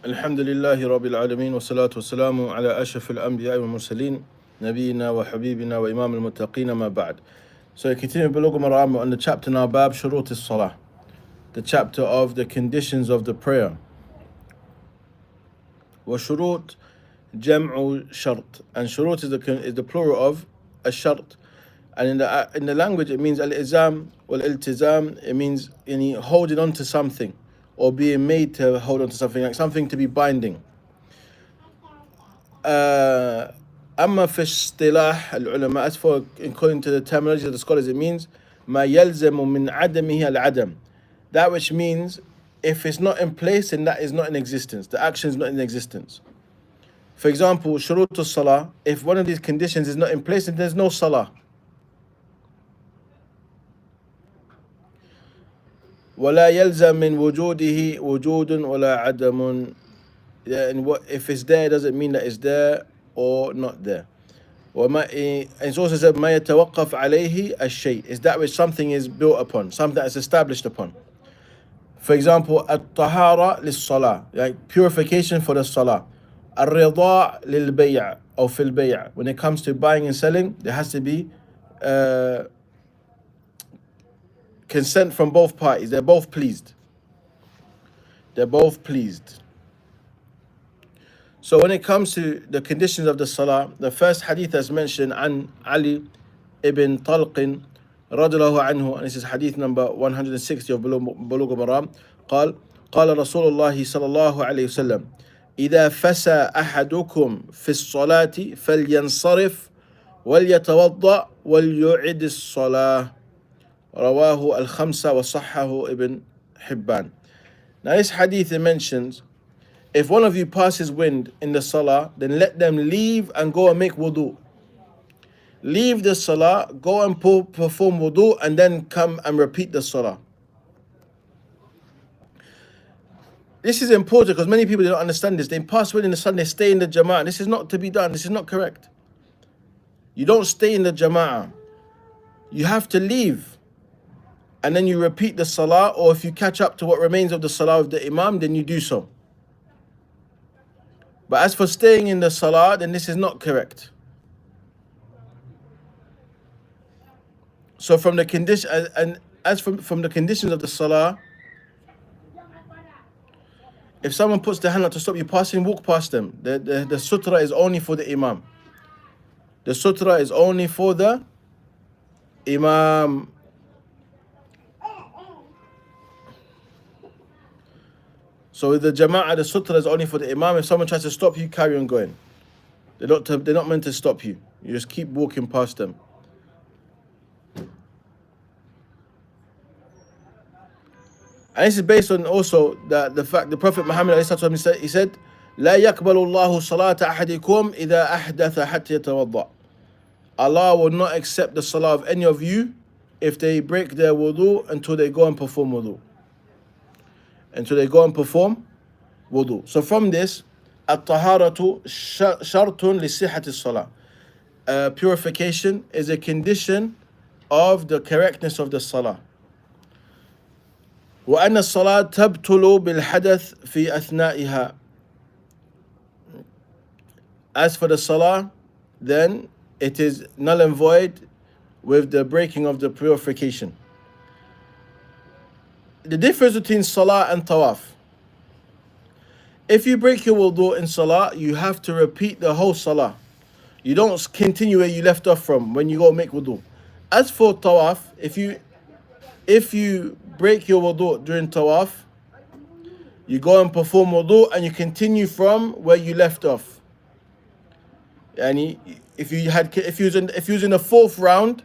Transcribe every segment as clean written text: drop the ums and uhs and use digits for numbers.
الحمد لله رب العالمين والصلاة والسلام على أشرف الأنبياء والمرسلين نبينا وحبيبنا وإمام المتقين ما بعد. So we continue Bulugh al-Maram on the chapter now, Bab Shurut al-Salah, the chapter of the conditions of the prayer. وشروط جمع شرط, and shurut is the plural of a shart, and in the language it means al-izam wal-iltizam. It means holding on to something or being made to hold on to something, like something to be binding. أما في اصطلاح العلماء, as for according to the terminology of the scholars, it means ما يلزم من عدمه العدم, that which means if it's not in place, then that is not in existence, the action is not in existence. For example, shurut al-salah, if one of these conditions is not in place, then there's no salah. ولا يلزم من وجوده وجود ولا عدم, and if it's there, it doesn't mean that it's there or not there. And it's also said ما يتوقف عليه الشيء, is that which something is built upon, something that is established upon. For example, الطهارة للصلاة, like purification for the salah. الرضا للبيع or في البيع, when it comes to buying and selling, there has to be consent from both parties. They're both pleased. So when it comes to the conditions of the salah, the first hadith as mentioned, عن Ali ibn Talq radiallahu anhu, and this is hadith number 160 of Bulugh al-Maram, قال رسول الله صلى الله عليه وسلم إذا فسى أحدكم في الصلاة فلينصرف وليتوضأ وليعد الصلاة رواه الخمسة وصححه ابن حبان. Now this hadith mentions, if one of you passes wind in the salah, then let them leave and go and make wudu. Leave the salah, go and perform wudu, and then come and repeat the salah. This is important because many people don't understand this. They pass wind in the sun, they stay in the jama'ah. This is not to be done. This is not correct. You don't stay in the jama'ah. You have to leave, and then you repeat the salah, or if you catch up to what remains of the salah of the imam, then you do so. But as for staying in the salah, then this is not correct. So from the condition, and as from the conditions of the salah, if someone puts their hand out to stop you passing, walk past them. The sutra is only for the imam. The sutra is only for the imam. So with the jama'ah, the sutra is only for the imam. If someone tries to stop you, carry on going. They're not meant to stop you. You just keep walking past them. And this is based on also the fact the Prophet Muhammad he said, لا يقبل الله صلاة أحدكم إذا أحدث حتى يتوضأ. Allah will not accept the salah of any of you if they break their wudu until they go and perform wudu. So from this, الطهارة شرط لصحة الصلاة. Purification is a condition of the correctness of the salah. وأن الصلاة تبطل بالحدث في أثنائها. As for the salah, then it is null and void with the breaking of the purification. The difference between salah and tawaf. If you break your wudu in salah, you have to repeat the whole salah. You don't continue where you left off from when you go make wudu. As for tawaf, if you break your wudu during tawaf, you go and perform wudu and you continue from where you left off. And if you was in the fourth round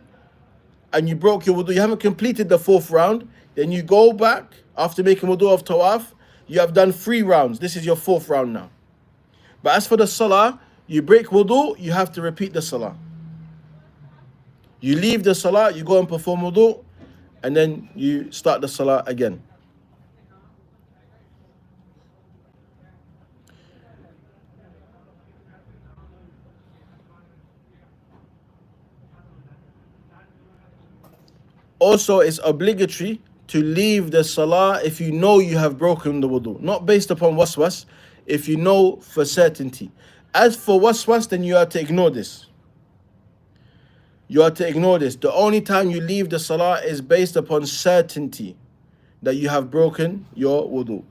and you broke your wudu, you haven't completed the fourth round, then you go back after making wudu of tawaf. You have done 3 rounds. This is your 4th round now. But as for the salah, you break wudu, you have to repeat the salah. You leave the salah, you go and perform wudu, and then you start the salah again. Also, it's obligatory to leave the salah if you know you have broken the wudu. Not based upon waswas. if you know for certainty. As for waswas, then you are to ignore this. You are to ignore this. The only time you leave the salah is based upon certainty that you have broken your wudu.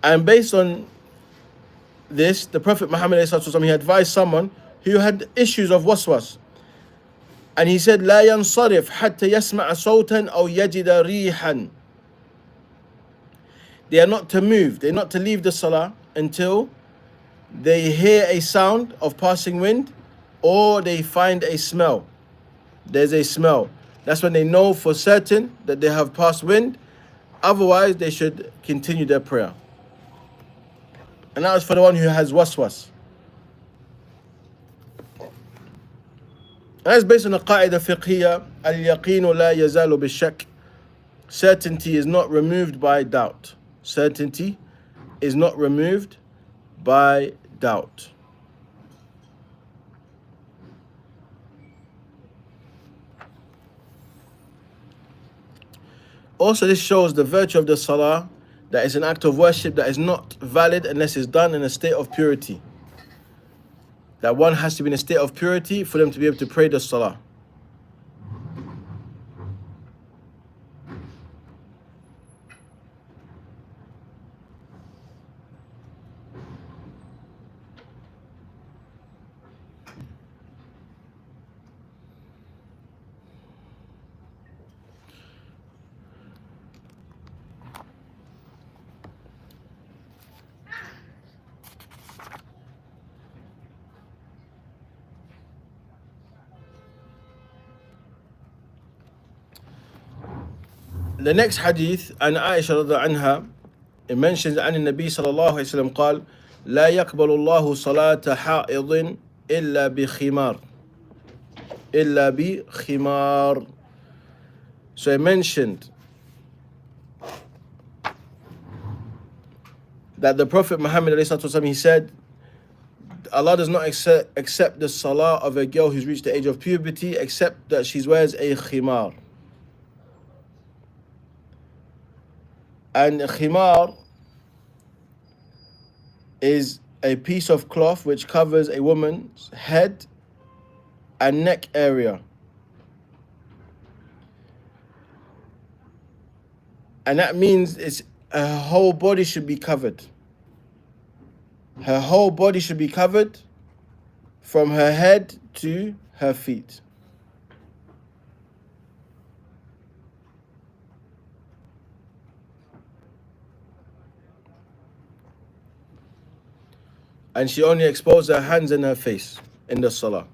And based on this, the Prophet Muhammad ﷺ, he advised someone who had issues of waswas. And he said, لا ينصرف حتى يسمع صوتا أو يجد ريحا. They are not to move, they're not to leave the salah until they hear a sound of passing wind or they find a smell. There's a smell. That's when they know for certain that they have passed wind. Otherwise, they should continue their prayer. And that was for the one who has waswas. And that's based on the qaida fiqhiyya, al-yaqeen la yazalu bil-shak. Certainty is not removed by doubt. Certainty is not removed by doubt. Also, this shows the virtue of the salah, that is an act of worship that is not valid unless it's done in a state of purity. That one has to be in a state of purity for them to be able to pray the salah. The next hadith, عن عائشة رضي عنها, it mentions عن النبي صلى الله عليه وسلم قال لا يقبل الله صلاة حائض إلا بخمار. إلا بخمار. So it mentioned that the Prophet Muhammad ﷺ, he said, Allah does not accept the salah of a girl who's reached the age of puberty except that she wears a khimar. And a khimar is a piece of cloth which covers a woman's head and neck area. And that means her whole body should be covered. Her whole body should be covered from her head to her feet. And she only exposed her hands and her face in the salah.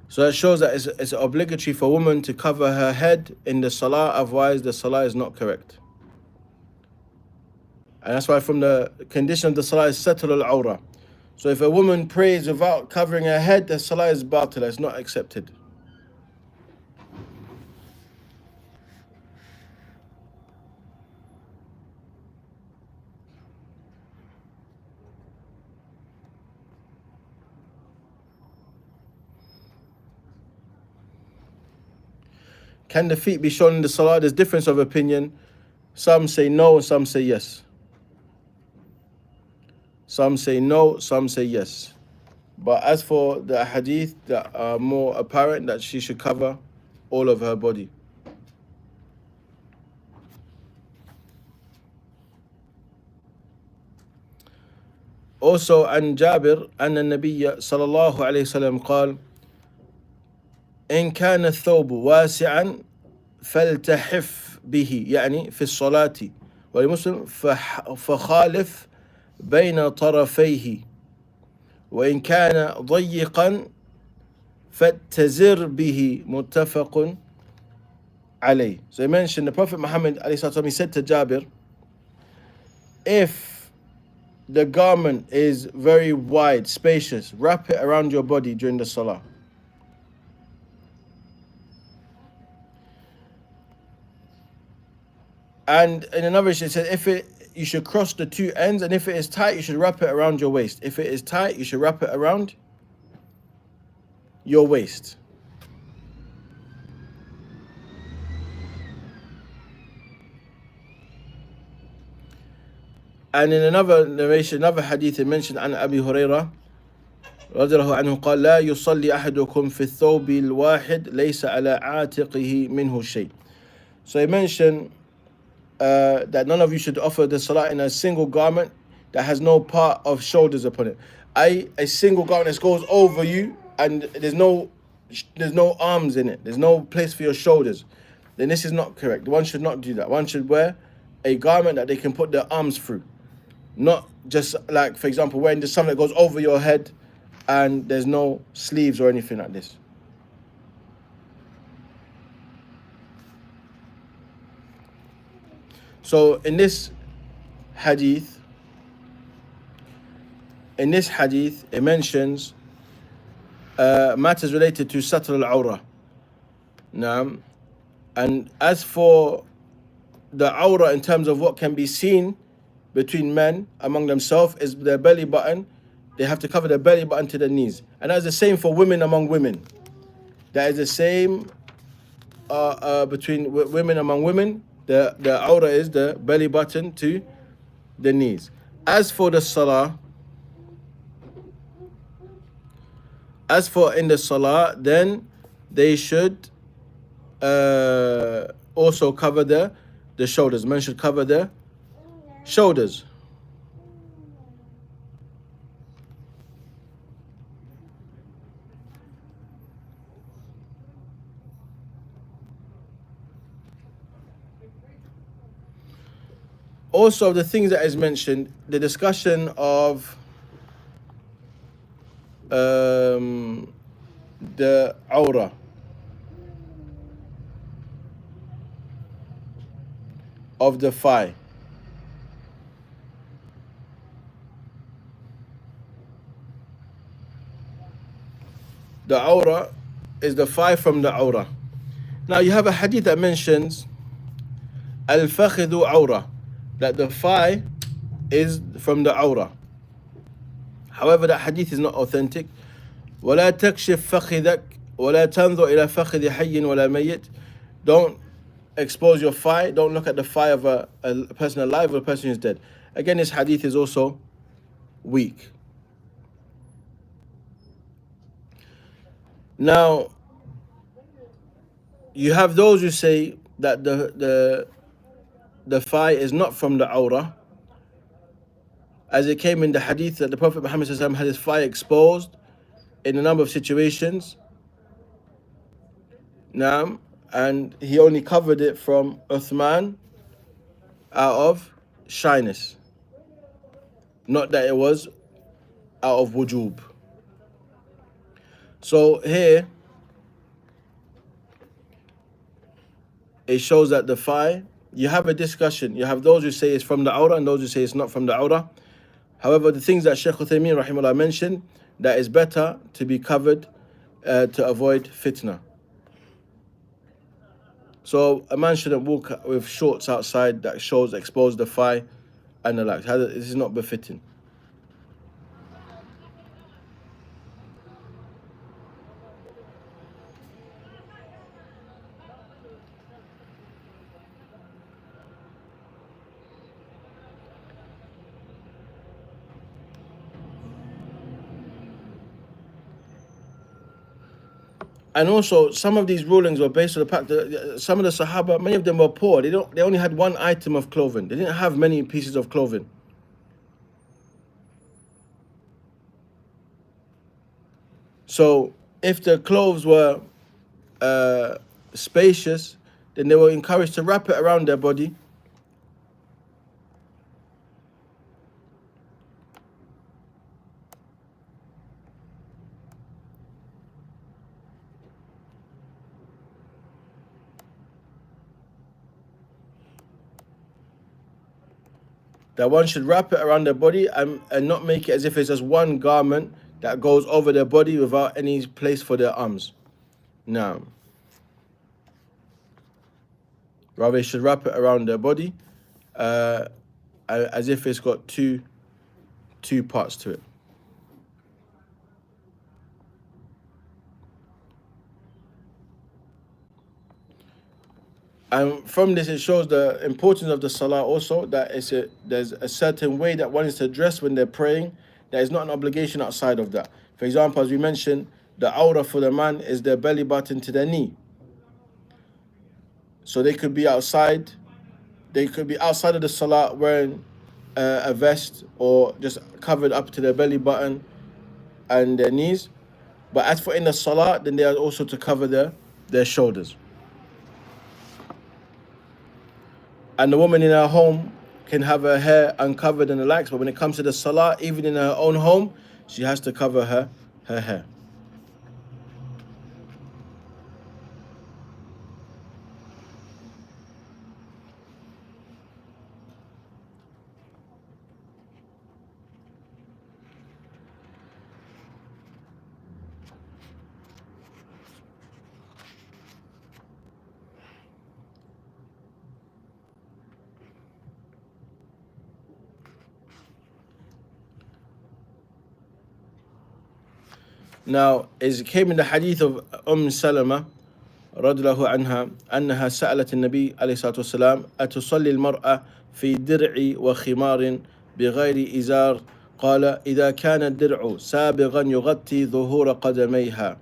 So that shows that it's obligatory for a woman to cover her head in the salah, otherwise the salah is not correct. And that's why from the condition of the salah is satr al-awra. So if a woman prays without covering her head, the salah is batila, it's not accepted. Can the feet be shown in the salah? There's difference of opinion. Some say no, and some say yes. Some say no, some say yes. But as for the hadith that are more apparent, that she should cover all of her body. Also, عن جابر أن النبي صلى الله عليه وسلم قال إن كان الثوب واسعا فلتحف به، يعني في الصلاة، ولمسلم فخالف بين طرفيه، وإن كان ضيقا فَاتَّزِرْ بِهِ مُتَّفَقٌ عليه. So he mentioned the Prophet Muhammad ﷺ, he said to Jabir, if the garment is very wide, spacious, wrap it around your body during the salah. And in another it said, you should cross the two ends, and if it is tight, you should wrap it around your waist. If it is tight, you should wrap it around your waist. And in another narration, another hadith, it mentioned عن أبي هريرة رضي الله عنه قال لا يصلي أحدكم في الثوب الواحد ليس على عاتقه منه شيء. So he mentioned that none of you should offer the salah in a single garment that has no part of shoulders upon it. A single garment that goes over you and there's no arms in it. There's no place for your shoulders. Then this is not correct. One should not do that. One should wear a garment that they can put their arms through. Not just like, for example, wearing just something that goes over your head and there's no sleeves or anything like this. So in this hadith, it mentions matters related to satr al-awrah. Naam. And as for the awrah in terms of what can be seen between men among themselves is their belly button. They have to cover their belly button to their knees. And that's the same for women among women. That is the same between women among women. The awrah is the belly button to the knees. As for the salah, in the salah, then they should also cover the shoulders. Men should cover their shoulders. Also, the things that is mentioned, the discussion of the awrah. Of the thigh. The awrah is the thigh from the awrah. Now you have a hadith that mentions al-fakhidu awrah, that the thigh is from the awrah. However, that hadith is not authentic. وَلَا تَكْشِفْ فَخِذَكْ وَلَا تَنْظُرْ إِلَى فَخِذِ حَيٍّ وَلَا مَيِّتٍ. Don't expose your thigh. Don't look at the thigh of a person alive or a person who's dead. Again, this hadith is also weak. Now, you have those who say that the thigh is not from the awrah, as it came in the hadith that the Prophet Muhammad ﷺ had his thigh exposed in a number of situations. Naam, and he only covered it from Uthman out of shyness, not that it was out of wujub. So here it shows that the thigh, you have a discussion. You have those who say it's from the awrah and those who say it's not from the awrah. However, the things that Shaykh Uthaymeen rahimahullah mentioned, that is better to be covered to avoid fitna. So a man shouldn't walk with shorts outside that expose the thigh and the like. This is not befitting. And also, some of these rulings were based on the fact that some of the Sahaba, many of them were poor. They only had one item of clothing. They didn't have many pieces of clothing. So, if the clothes were spacious, then they were encouraged to wrap it around their body. that one should wrap it around their body and not make it as if it's just one garment that goes over their body without any place for their arms. Now, rather, they should wrap it around their body as if it's got two parts to it. And from this, it shows the importance of the salah also, that there's a certain way that one is to dress when they're praying. There is not an obligation outside of that. For example, as we mentioned, the awrah for the man is their belly button to their knee. So they could be outside. They could be outside of the salah wearing a vest or just covered up to their belly button and their knees. But as for in the salah, then they are also to cover their shoulders. And the woman in her home can have her hair uncovered and the likes, but when it comes to the salah, even in her own home, she has to cover her hair. Now, it came in the hadith of Salama رضي الله عنها أنها سألت النبي عليه الصلاة والسلام أتصلي المرأة في درع وخمار بغير إزار قال إذا كان الدرع سابغا يغطي ظهور قدميها.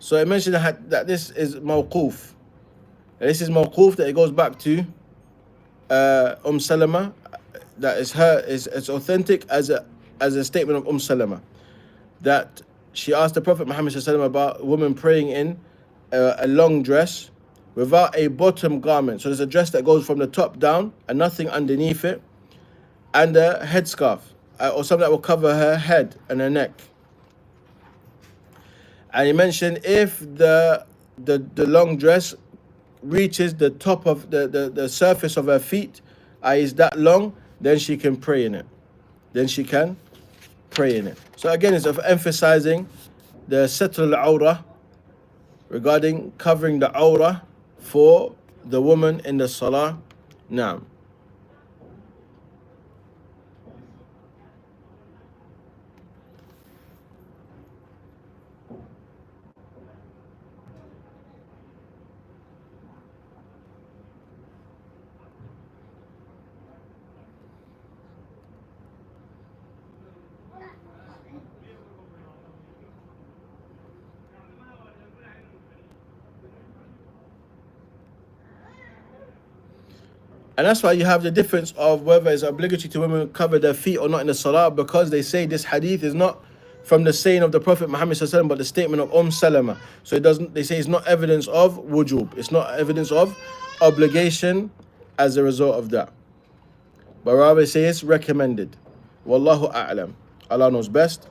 So I mentioned that this is mawquf. This is mawquf, that it goes back to Salama. That is it's authentic as a statement of Salama, that she asked the Prophet Muhammad ﷺ about a woman praying in a long dress without a bottom garment. So there's a dress that goes from the top down and nothing underneath it, and a headscarf or something that will cover her head and her neck. And he mentioned if the long dress reaches the top of the surface of her feet, is that long, then she can pray in it. So again, it's of emphasizing the satr al-awrah, regarding covering the awrah for the woman in the salah. Now, and that's why you have the difference of whether it's obligatory to women cover their feet or not in the salah, because they say this hadith is not from the saying of the Prophet Muhammad ﷺ, but the statement of Salama. So it doesn't. They say it's not evidence of wujub. It's not evidence of obligation as a result of that. But rather say it's recommended. Wallahu a'lam. Allah knows best.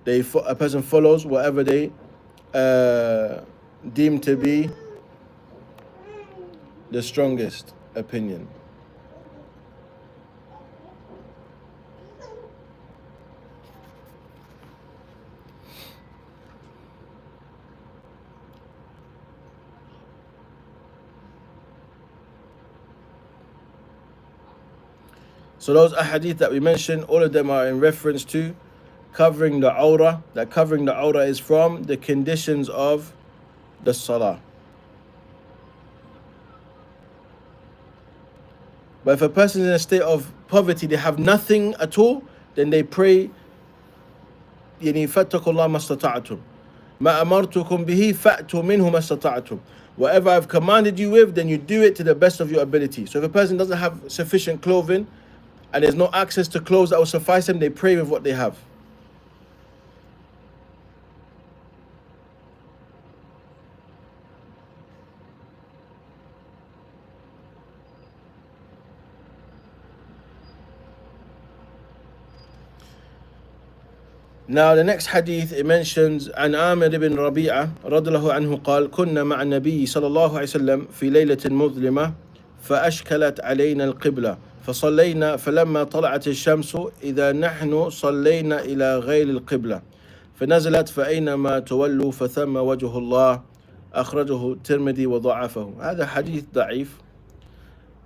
A person follows whatever they deem to be the strongest opinion. So those ahadith that we mentioned, all of them are in reference to covering the awrah. That covering the awrah is from the conditions of the salah. But if a person is in a state of poverty, they have nothing at all, then they pray, يعني فاتقوا الله ما استطعتم ما أمرتكم به فأتوا منه ما استطعتم. Whatever I've commanded you with, then you do it to the best of your ability. So if a person doesn't have sufficient clothing and there's no access to clothes that will suffice them, they pray with what they have. Now the next hadith, it mentions عن عامر بن ربيعة رضي الله عنه قال كنا مع النبي صلى الله عليه وسلم في ليلة مظلمة فأشكلت علينا القبلة فصلينا فلما طلعت الشمس إذا نحن صلينا إلى غير القبلة فنزلت فأينما تولوا فثم وجه الله أخرجه الترمذي وضعفه. هذا حديث ضعيف.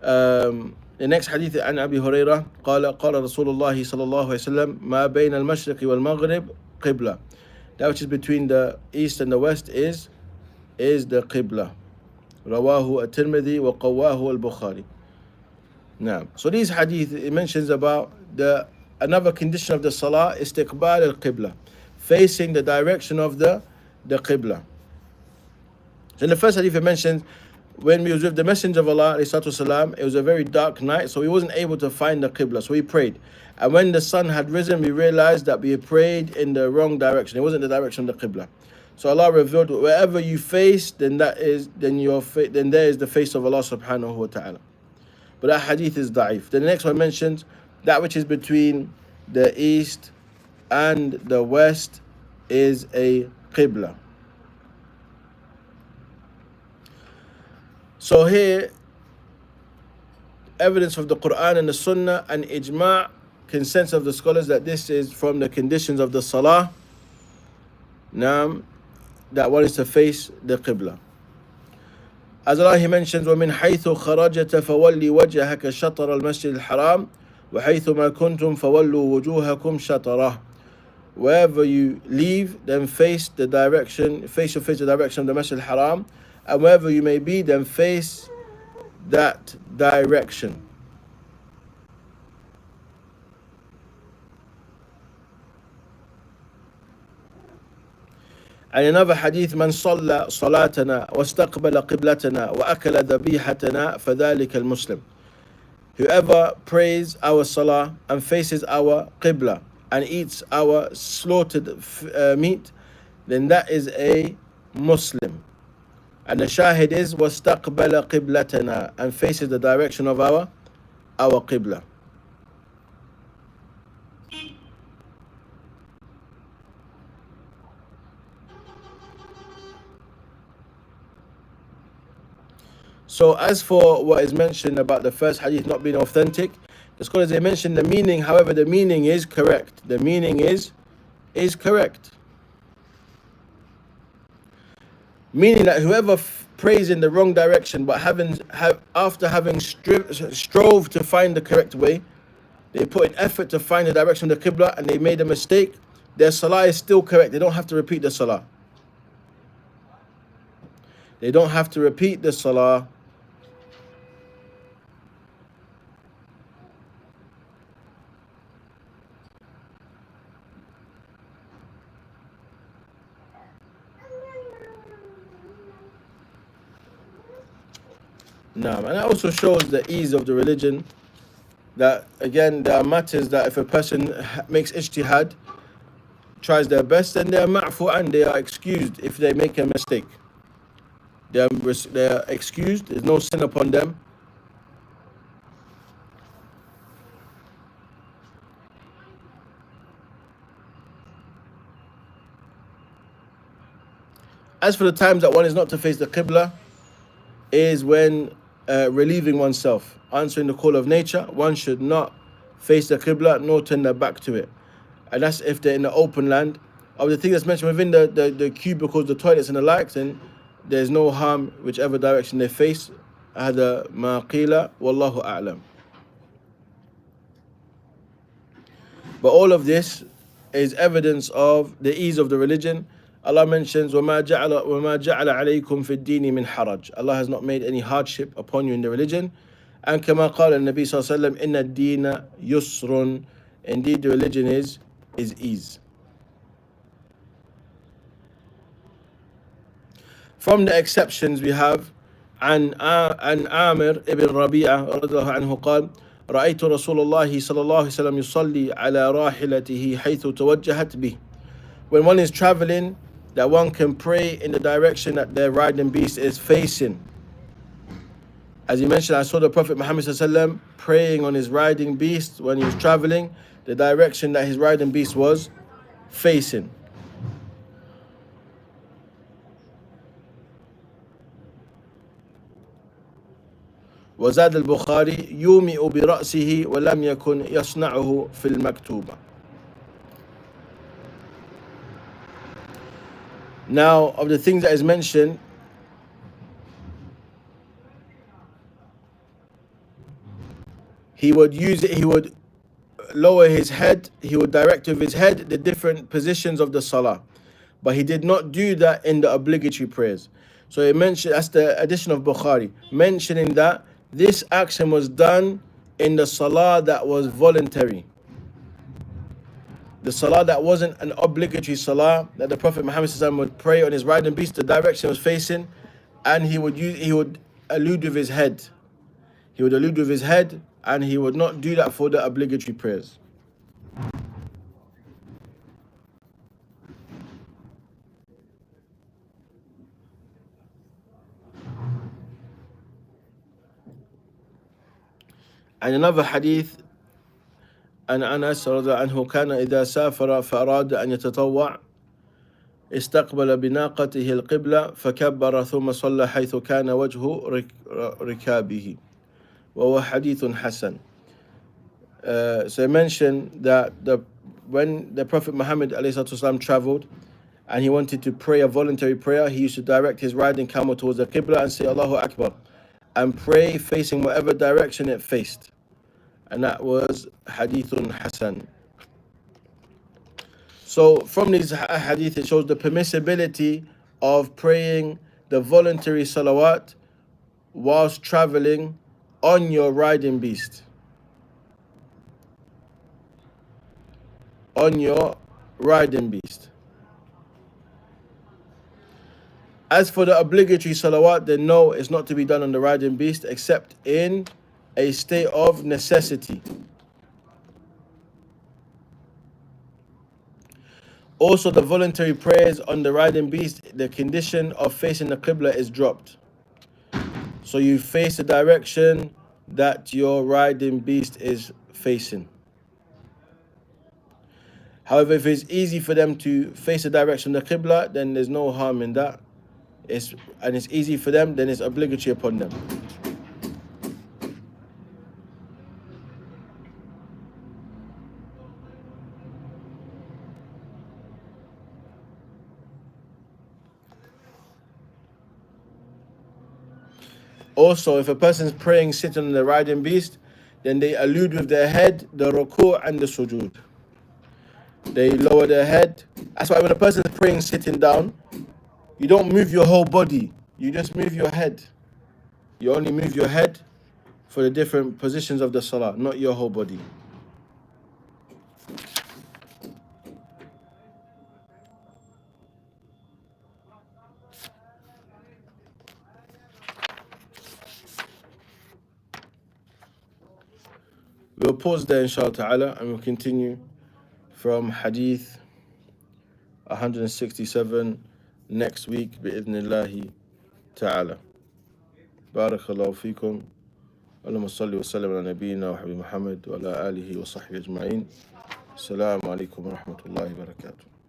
The next hadith عن أبي هريرة قال قال رسول الله صلى الله عليه وسلم ما بين المشرق والمغرب قبلة. That which is between the east and the west is the qibla. رواه الترمذي وقواه البخاري. Now, so these hadith, it mentions about another condition of the salah, istiqbal al-qibla, facing the direction of the qibla. So in the first hadith it mentions, when we was with the Messenger of Allah, والسلام, it was a very dark night, so he wasn't able to find the qibla, so he prayed. And when the sun had risen, we realized that we had prayed in the wrong direction. It wasn't the direction of the qibla. So Allah revealed, wherever you face, then there is the face of Allah subhanahu wa ta'ala. But that hadith is da'if. The next one mentions that which is between the east and the west is a qibla. So here, evidence of the Quran and the Sunnah and ijma', consensus of the scholars that this is from the conditions of the salah. Now, that one is to face the qibla. As Allah He mentions, وَمِنْ حَيْثُ خَرَجْتَ فَوَلِّ وَجْهَكَ شَطْرَ الْمَسْجِدِ الْحَرَامِ وَحَيْثُ مَا كُنْتُمْ فَوَلُّوا وُجُوهَكُمْ شَطْرَهُ. Wherever you leave, then face the direction of the Masjid al-Haram, and wherever you may be, then face that direction. And another hadith, من صلى صلاتنا واستقبل قبلتنا وأكل ذبيحتنا فذلك المسلم. Whoever prays our salah and faces our qibla and eats our slaughtered meat, then that is a Muslim. And the shahid is واستقبل قبلتنا, and faces the direction of our qibla. So as for what is mentioned about the first hadith not being authentic, the scholars, they mention the meaning. However, the meaning is correct. The meaning is correct. Meaning that whoever prays in the wrong direction, but after having strove to find the correct way, they put an effort to find the direction of the qibla and they made a mistake, their salah is still correct. They don't have to repeat the salah. They don't have to repeat the salah. No, and that also shows the ease of the religion. That again, there are matters that if a person makes ijtihad, tries their best, then they are ma'fu and they are excused if they make a mistake. They are excused. There's no sin upon them. As for the times that one is not to face the qibla, is when relieving oneself, answering the call of nature. One should not face the qibla nor turn their back to it. And that's if they're in the open land. Of the thing that's mentioned within the cubicles, the toilets and the likes, then there's no harm whichever direction they face. هذا ما قيل والله أعلم. But all of this is evidence of the ease of the religion. Allah mentions وَمَا جَعَلَ عَلَيْكُمْ فِي الدِّينِ مِنْ حَرَجٍ. Allah has not made any hardship upon you in the religion. And كما قال النبي صلى الله عليه وسلم إن الدين يسر. Indeed, the religion is ease. From the exceptions we have عن عامر ابن ربيعة رضي الله عنه قال رأيت رسول الله صلى الله عليه وسلم يصلي على راحلته حيث توجهت به. When one is traveling, that one can pray in the direction that their riding beast is facing. As he mentioned, I saw the Prophet Muhammad ﷺ praying on his riding beast when he was traveling, the direction that his riding beast was facing. وزاد البخاري يومئ برأسه ولم يكن يصنعه في المكتوبة. Now, of the things that is mentioned, he would use it, he would lower his head, he would direct with his head the different positions of the salah. But he did not do that in the obligatory prayers. So he mentioned, that's the addition of Bukhari, mentioning that this action was done in the salah that was voluntary. The salah that wasn't an obligatory salah, that the Prophet Muhammad would pray on his riding beast, the direction he was facing, and he would allude with his head. He would allude with his head, and he would not do that for the obligatory prayers. And another hadith, عن أنس رضي الله عنه كان إذا سافر فأراد أن يتطوع استقبل بناقته القبلة فكبر ثم صلى حيث كان وجه ركابه وهو حديث حسن. So I mentioned that when the Prophet Muhammad ﷺ traveled and he wanted to pray a voluntary prayer, he used to direct his riding camel towards the Qibla and say Allahu Akbar and pray facing whatever direction it faced. And that was Hadithun Hasan. So from these hadith, it shows the permissibility of praying the voluntary salawat whilst traveling on your riding beast. On your riding beast. As for the obligatory salawat, then no, it's not to be done on the riding beast except in a state of necessity. Also, the voluntary prayers on the riding beast, the condition of facing the Qibla is dropped. So you face the direction that your riding beast is facing. However, if it's easy for them to face the direction of the Qibla, then there's no harm in that. It's easy for them, then it's obligatory upon them. Also, if a person's praying sitting on the riding beast, then they allude with their head the ruku' and the sujood. They lower their head. That's why when a person is praying sitting down, you don't move your whole body. You just move your head. You only move your head for the different positions of the salah, not your whole body. We'll pause there inshallah ta'ala and we'll continue from hadith 167 next week bi'idhnillahi ta'ala. Barakallahu feekum. اللهم صل وسلم على نبينا وحبيب محمد وعلى آله وصحبه أجمعين. السلام عليكم ورحمة الله وبركاته.